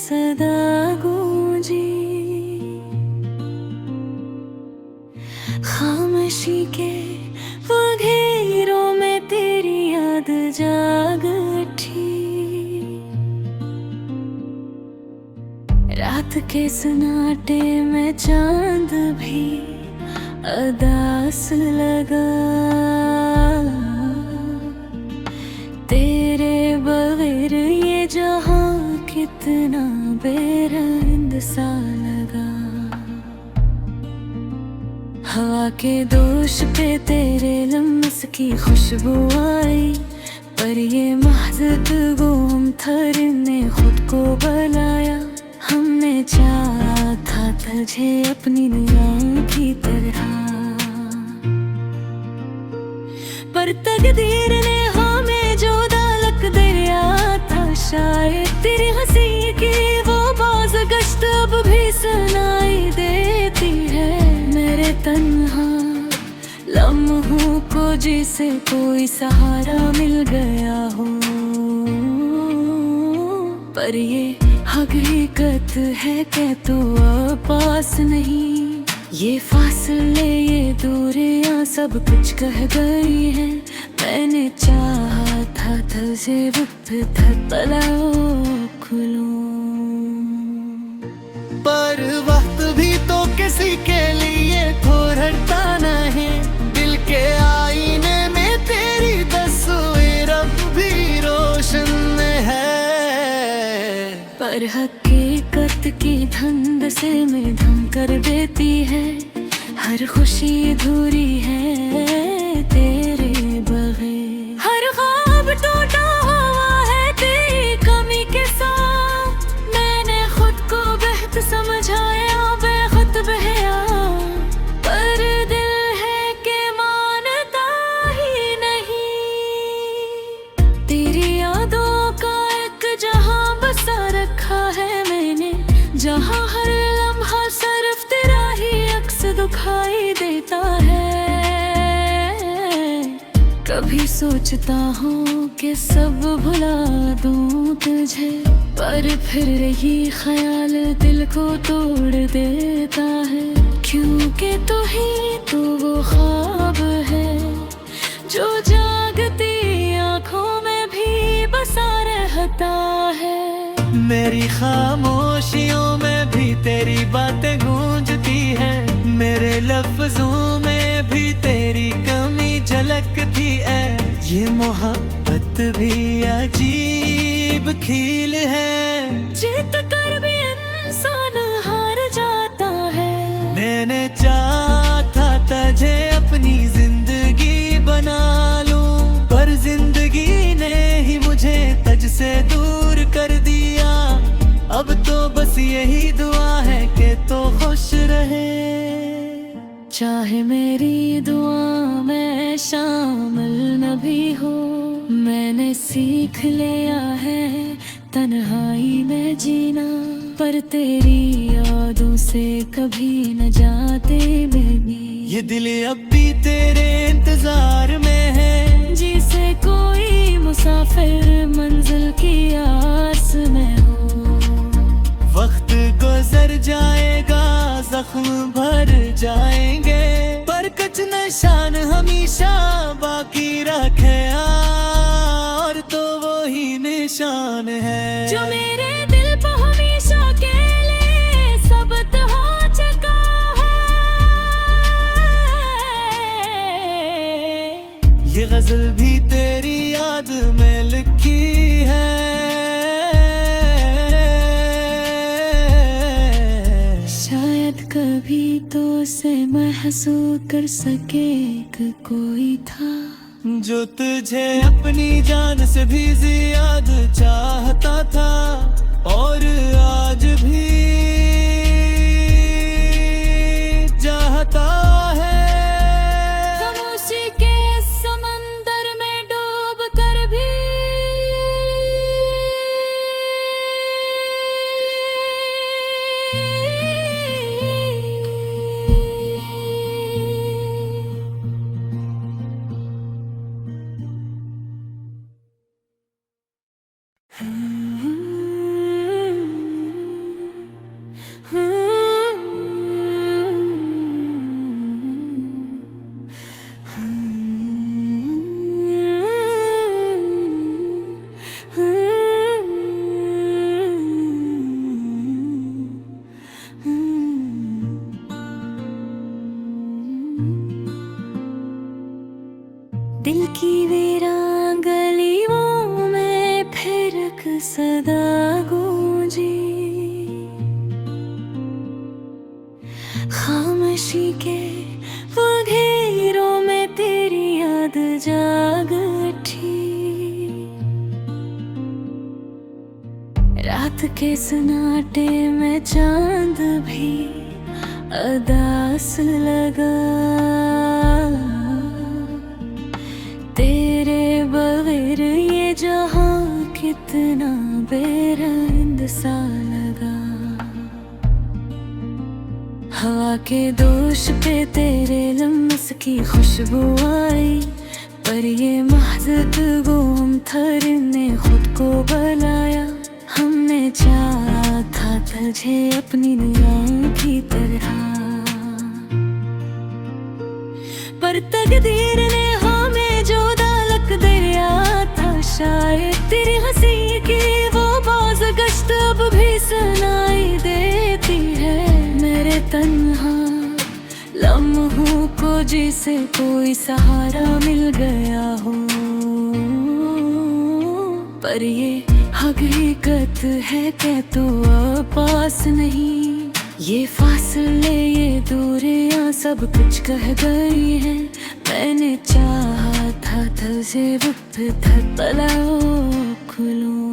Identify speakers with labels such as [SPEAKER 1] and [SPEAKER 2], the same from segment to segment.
[SPEAKER 1] सदा गूंजी, खामोशी के वो घेरों में तेरी याद जाग उठी। रात के सन्नाटे में चांद भी उदास लगा, तेरे बगैर ये जहां कितना बेरंग सा लगा। हवा के दोष पे तेरे लम्स की खुशबू आई, पर ये महज़ गुम थर ने खुद को बनाया। हमने चाहा था तुझे अपनी निगाहों की तरह, पर तकदीर ने हमें जो दालक दरिया था। शायद तेरी हंसी की वो बाज़ गश्त अब भी सुनाई देती है मेरे तन्हा लम्हों को, जिसे कोई सहारा मिल गया हो। पर ये हकीकत है कि तू अब पास नहीं, ये फासले ये दूरियां सब कुछ कह गई है। मैंने चाहा था तुझे वक्त तलाओ खुलूं,
[SPEAKER 2] पर वक्त भी तो किसी के लिए ठहरता नहीं। दिल के आईने में तेरी तस्वीर अब भी रोशन है,
[SPEAKER 1] पर हकीकत की धुंध से मैं धम कर देती है। हर खुशी अधूरी है तेरे बगैर, हर ख्वाब टूटा हुआ है तेरी कमी के साथ। मैंने खुद को बेहद समझाया, बेखुद बहया, पर दिल है कि मानता ही नहीं। तेरी यादों का एक जहां बसा रखा है मैंने, जहां हर लम्हा सिर्फ तेरा ही अक्स दिखाई देता है। कभी सोचता हूँ कि सब भुला दूँ तुझे, पर फिर यही ख्याल दिल को तोड़ देता है। क्योंकि तू ही तो वो ख्वाब है जो जागती आँखों में भी बसा रहता है।
[SPEAKER 2] मेरी खामोशियों में भी तेरी बातें गूंजती है, मेरे लफ्जों में भी तेरी कमी झलकती है। ये मोहब्बत भी अजीब खेल है,
[SPEAKER 1] जीत कर भी इंसान हार जाता है।
[SPEAKER 2] मैंने चाहा था तुझे अपनी जिंदगी बना लूं, पर जिंदगी ने ही मुझे तुझ से दूर कर दिया। अब तो बस यही दुआ है कि तो खुश रहे,
[SPEAKER 1] चाहे मेरी दुआ में शामिल न भी हो। मैंने सीख लिया है तन्हाई में जीना, पर तेरी यादों से कभी न जाते बेबी।
[SPEAKER 2] ये दिल अब भी तेरे इंतजार में है,
[SPEAKER 1] जिसे कोई मुसाफिर मंजिल की आस में हो।
[SPEAKER 2] वक्त गुजर जाएगा, जख्म भर जाएंगे, पर कुछ निशान हमेशा बाकी रखे, और तो वो ही निशान है
[SPEAKER 1] जो मेरे दिल पे हमेशा के लिए सबत हो चुका है।
[SPEAKER 2] ये गजल भी तेरी याद में लिखी है,
[SPEAKER 1] कभी तो उसे महसूस कर सके कि कोई था
[SPEAKER 2] जो तुझे अपनी जान से भी ज्यादा चाहता था, और आज भी चाहता है।
[SPEAKER 1] खामोशी के समंदर में डूब कर भी की वीरान गलियों में फिर एक सदा गूंजी। खामोशी के वो घेरों में तेरी याद जाग उठी। रात के सन्नाटे में चांद भी उदास लगा। तेरे बगैर ये जहां कितना बेरंग सा लगा। हवा के दोष पे तेरे लम्स की खुशबू आई, पर ये महज गुम थर ने खुद को बुलाया। हमने चाहा था तुझे अपनी निगाहों की तरह, पर तकदीर ने हमें जो दालक दरिया था। शायद तेरी हंसी की वो बाज गश्त अब भी सुनाई देती है मेरे तन्हा लम्हों को, जिसे कोई सहारा मिल गया हो। पर ये हकीकत है कि तो पास नहीं, ये फासले ये दूरियां सब कुछ कह गई हैं। मैंने चाहा था तुझे वक्त तलाओ खुलूं,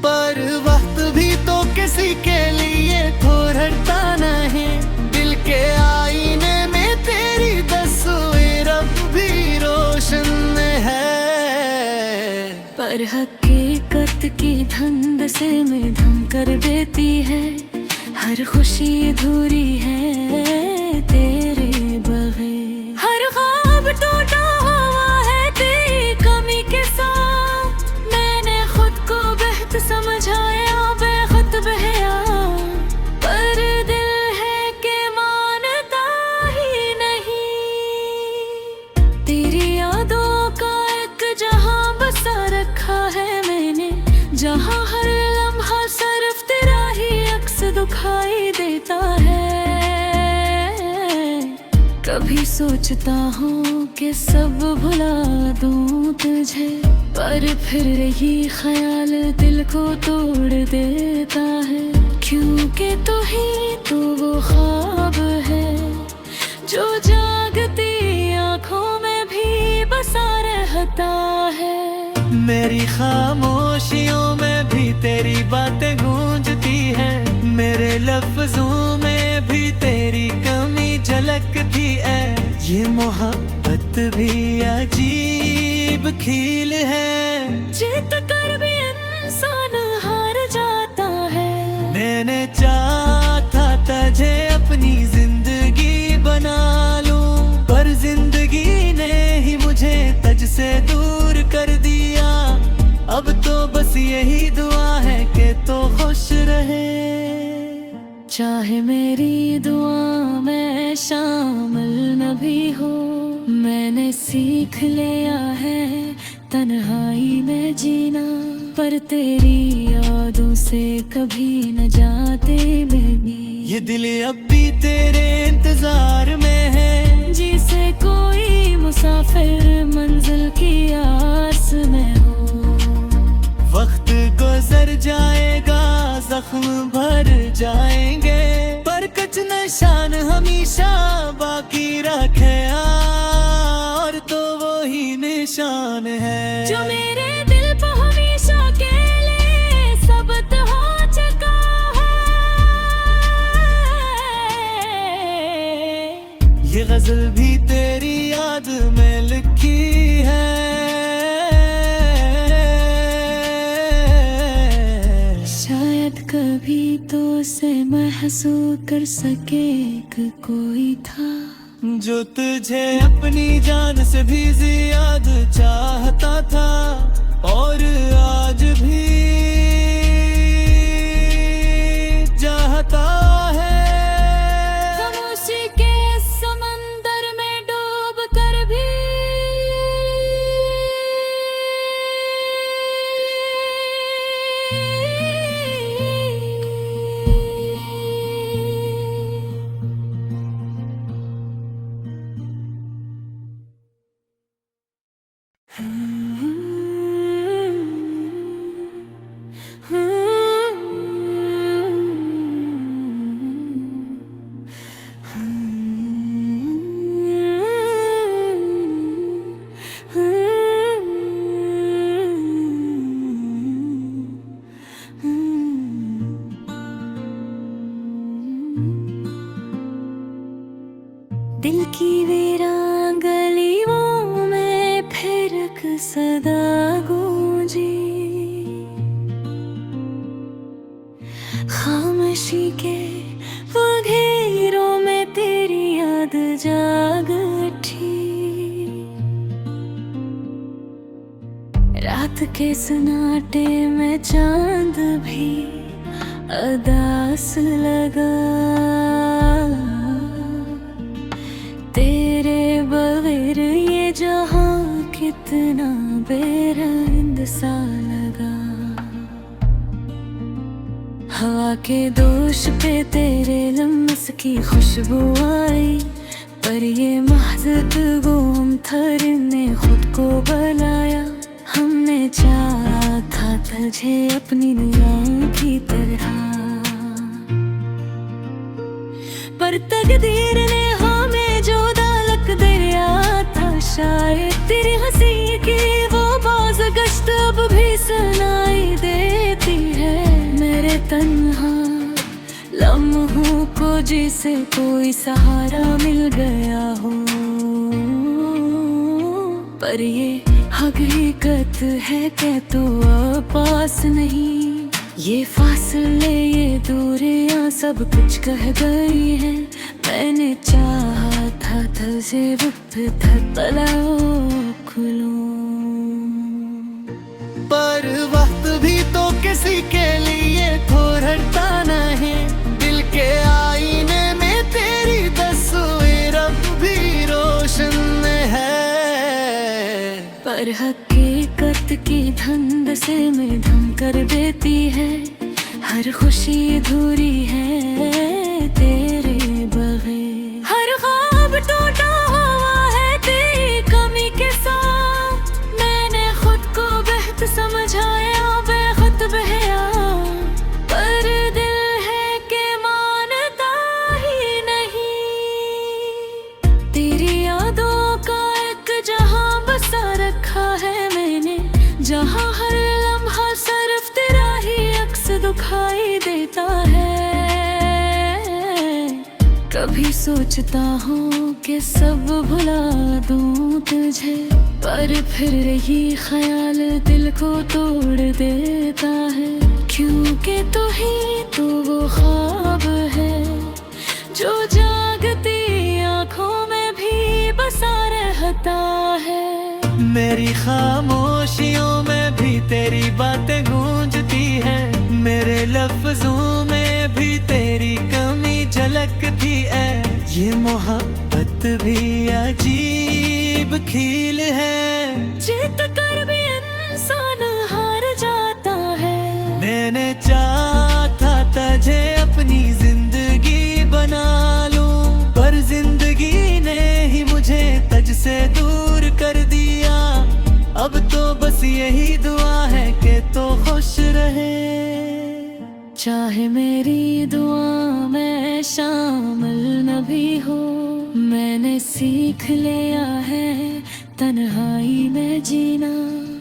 [SPEAKER 2] पर वक्त भी तो किसी के लिए ठहरता नहीं। दिल के आईने में तेरी तस्वीर अब भी रोशन है,
[SPEAKER 1] पर हकीकत की धुंध से मैं धम कर देती है। हर खुशी अधूरी है तेरे बगैर। हर ख्वाब टूटा हुआ है तेरी कमी के साथ। मैंने खुद को बेहद समझाया, बेखुद बहया, पर दिल है कि मानता ही नहीं। तेरी यादों का एक जहां बसा रखा है मैंने, जहां हर लम्हा सिर्फ तेरा ही अक्स दिखाई देता है। कभी सोचता हूँ कि सब भुला दूँ तुझे, पर फिर यही ख्याल दिल को तोड़ देता है। क्योंकि तू ही तो वो ख्वाब है जो जागती आँखों में भी बसा रहता है।
[SPEAKER 2] मेरी खामोशियों में भी तेरी बातें गूंजती है, मेरे लफ्जों में भी तेरी कमी झलकती है। ये मोहब्बत भी अजीब खेल है,
[SPEAKER 1] जीत कर भी इंसान हार जाता है।
[SPEAKER 2] मैंने चाहा था तुझे अपनी जिंदगी बना लूं, पर जिंदगी ने ही मुझे तुझ से दूर कर दिया। अब तो बस यही दुआ है कि तो खुश रहे,
[SPEAKER 1] चाहे मेरी दुआ में शामिल न भी हो। मैंने सीख लिया है तन्हाई में जीना, पर तेरी यादों से कभी न जाते बेबी।
[SPEAKER 2] ये दिल अब भी तेरे इंतजार में है,
[SPEAKER 1] जिसे कोई मुसाफिर मंजिल की आस में हो।
[SPEAKER 2] वक्त गुजर जाएगा, जख्म भर जाएंगे, पर कुछ निशान हमेशा बाकी रखे, और तो वो ही निशान है
[SPEAKER 1] जो मेरे दिल पे हमेशा के लिए सबत हो चुका है।
[SPEAKER 2] ये गजल भी तेरी याद में लिखी है।
[SPEAKER 1] शायद कभी तो उसे महसूस कर सके कि कोई था
[SPEAKER 2] जो तुझे अपनी जान से भी ज्यादा चाहता था, और आज भी चाहता है।
[SPEAKER 1] खामोशी के समंदर में डूब कर भी दिल की वीरान गलियों में फिर एक सदा गूंजी। खामोशी के वो घेरों में तेरी याद जाग उठी। रात के सन्नाटे में चांद भी अदास लगा। तेरे बगैर ये जहां कितना बेरंग सा लगा। हवा के दोष पे तेरे लम्स की खुशबू आई, पर ये महज गुम थर ने खुद को बुलाया। हमने चाहा था तुझे अपनी निगाहों की तरह, पर तकदीर ने हमें जो दालक दरिया था। शायद तेरी हंसी की वो बाज़ गश्त अब भी सुनाई देती है मेरे तन्हा लम्हों को, जिसे कोई सहारा मिल गया हो। पर ये हकीकत है कि तो अब पास नहीं। ये फासले ये दूरियां सब कुछ कह गई है। मैंने चाहा था तुझे तलाओ खुलूं,
[SPEAKER 2] पर वक्त भी तो किसी के लिए ठहरता नहीं। दिल के आईने में तेरी तस्वीर अब भी रोशन है,
[SPEAKER 1] पर हकीकत की धुंध से मध्यम कर देती है। हर खुशी अधूरी है तेरे बगैर। हर ख्वाब टूटा हुआ है तेरी कमी के साथ। मैंने खुद को बेहद समझाया, बेखुद बहया, पर दिल है कि मानता ही नहीं। तेरी यादों का एक जहां बसा रखा है मैंने, जहां हर लम्हा सिर्फ तेरा ही अक्स दिखाई देता है। कभी सोचता हूँ कि सब भुला दूँ तुझे, पर फिर यही ख्याल दिल को तोड़ देता है। क्योंकि तू ही तो वो ख्वाब है जो जागती आँखों में भी बसा रहता है।
[SPEAKER 2] मेरी खामोशियों में भी तेरी बातें गूंजती है। मेरे लफ्जों में भी तेरी कमी झलकती है। ये मोहब्बत भी अजीब खेल है,
[SPEAKER 1] जीत कर भी इंसान हार जाता है।
[SPEAKER 2] मैंने चाहा था तुझे अपनी जिंदगी बना लूं, पर जिंदगी ने ही मुझे तुझ से दूर कर दिया। अब तो बस यही दुआ है कि तो खुश रहे।
[SPEAKER 1] चाहे मेरी दुआ में शामिल न भी हो, मैंने सीख लिया है तन्हाई में जीना।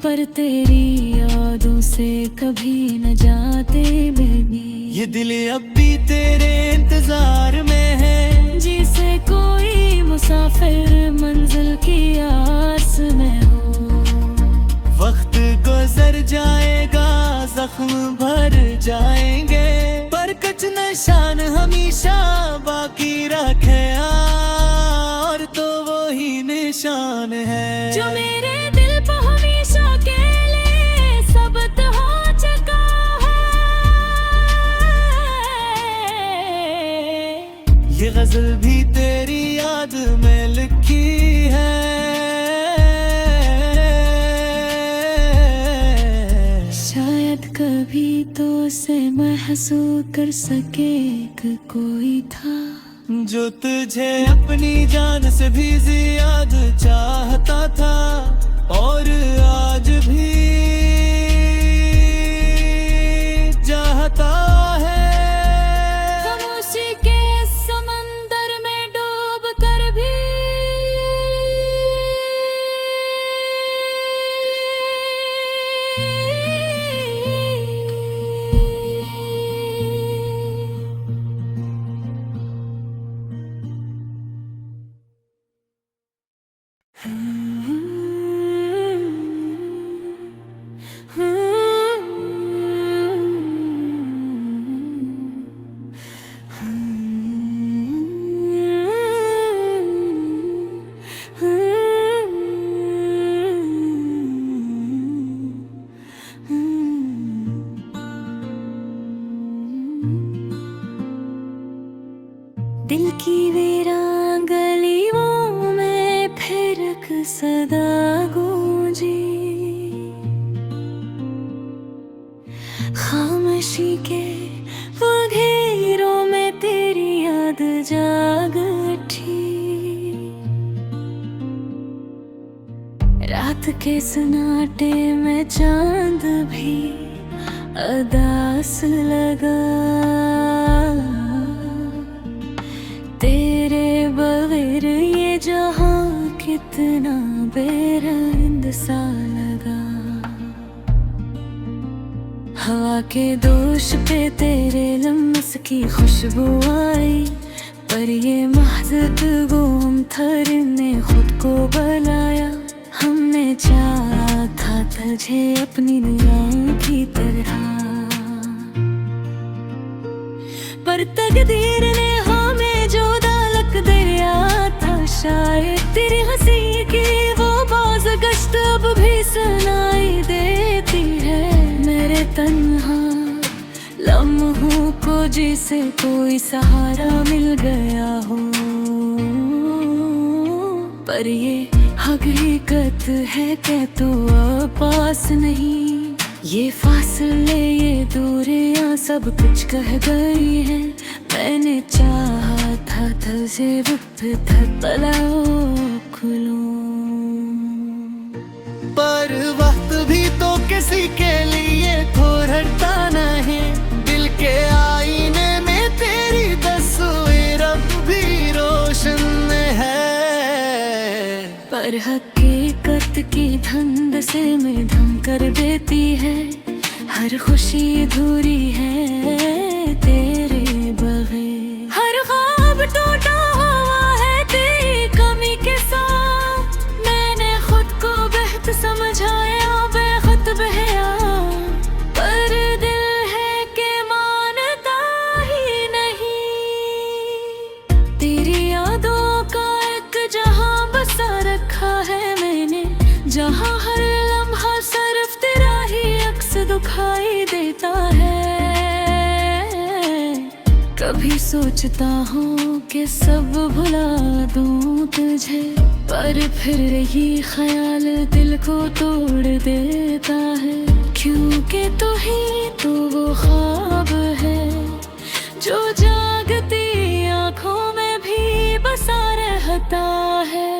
[SPEAKER 1] पर तेरी यादों से कभी न जाते बेबी।
[SPEAKER 2] ये दिल अब भी तेरे इंतजार में है,
[SPEAKER 1] जिसे कोई मुसाफिर मंजिल की आस में हो।
[SPEAKER 2] वक्त गुजर जाएगा, जख्म भर जाएंगे, पर कुछ निशान हमेशा बाकी रखे। और तो वो ही निशान है
[SPEAKER 1] जो मेरे दिल पर हमेशा के लिए सबत हो चुका है।
[SPEAKER 2] ये गजल भी तेरी याद में लिखी है।
[SPEAKER 1] कभी तो उसे महसूस कर सके कि कोई था
[SPEAKER 2] जो तुझे अपनी जान से भी ज्यादा चाहता था, और आज भी चाहता है।
[SPEAKER 1] खामोशी के समंदर में डूब कर भी दिल की वीरान गलियों में फिर एक सदा गूंजी, खामोशी के वो घेरों में तेरी याद जाग उठी। रात के सन्नाटे में चांद भी उदास लगा, तेरे बगैर ये जहां कितना बेरंग सा लगा। हवा के दोष पे तेरे लम्स की खुशबू आई, पर ये महज़ गुमथर ने खुद को बुलाया। हमने चाहा था तुझे अपनी दुआओं की तरह, पर तकदीर ने हमें जो दालक दरिया था। शायद तेरी हंसी की वो बाज़ गश्त अब भी सुनाई देती है मेरे तन्हा लम्हों को, जिसे कोई सहारा मिल गया हो। पर ये हकीकत है कि तो अब पास नहीं, ये फासले ये दूरियां सब कुछ कह गई है। मैंने चाहा था तुझे तलाओ खुलूं,
[SPEAKER 2] पर वक्त भी तो किसी के लिए ठहरता नहीं। दिल के आईने में तेरी तस्वीर अब भी रोशन है,
[SPEAKER 1] पर हकीकत की धुंध से मध्यम कर देती है। हर खुशी अधूरी है तेरे बगैर, हर ख्वाब टूटा हुआ है तेरी कमी के साथ। मैंने खुद को बेहद समझाया, बेखुद बहया, पर दिल है कि मानता ही नहीं। तेरी यादों का एक जहां बसा रखा है मैंने, जहां हर लम्हा सिर्फ तेरा ही अक्स दिखाई देता है। कभी सोचता हूँ कि सब भुला दूँ तुझे, पर फिर यही ख्याल दिल को तोड़ देता है। क्योंकि तू ही तो वो ख्वाब है जो जागती आँखों में भी बसा रहता है।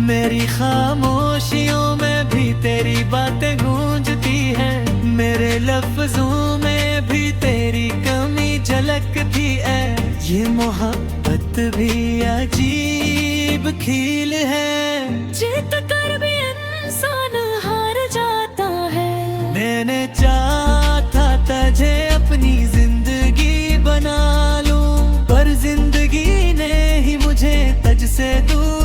[SPEAKER 2] मेरी खामोशियों में भी तेरी बातें गूंजती हैं, मेरे लफ्जों में भी तेरी कमी झलकती है। ये मोहब्बत भी अजीब खेल है,
[SPEAKER 1] जीत कर भी इंसान हार जाता है।
[SPEAKER 2] मैंने चाहा था तुझे अपनी जिंदगी बना लूं, पर जिंदगी ने ही मुझे तुझसे दूर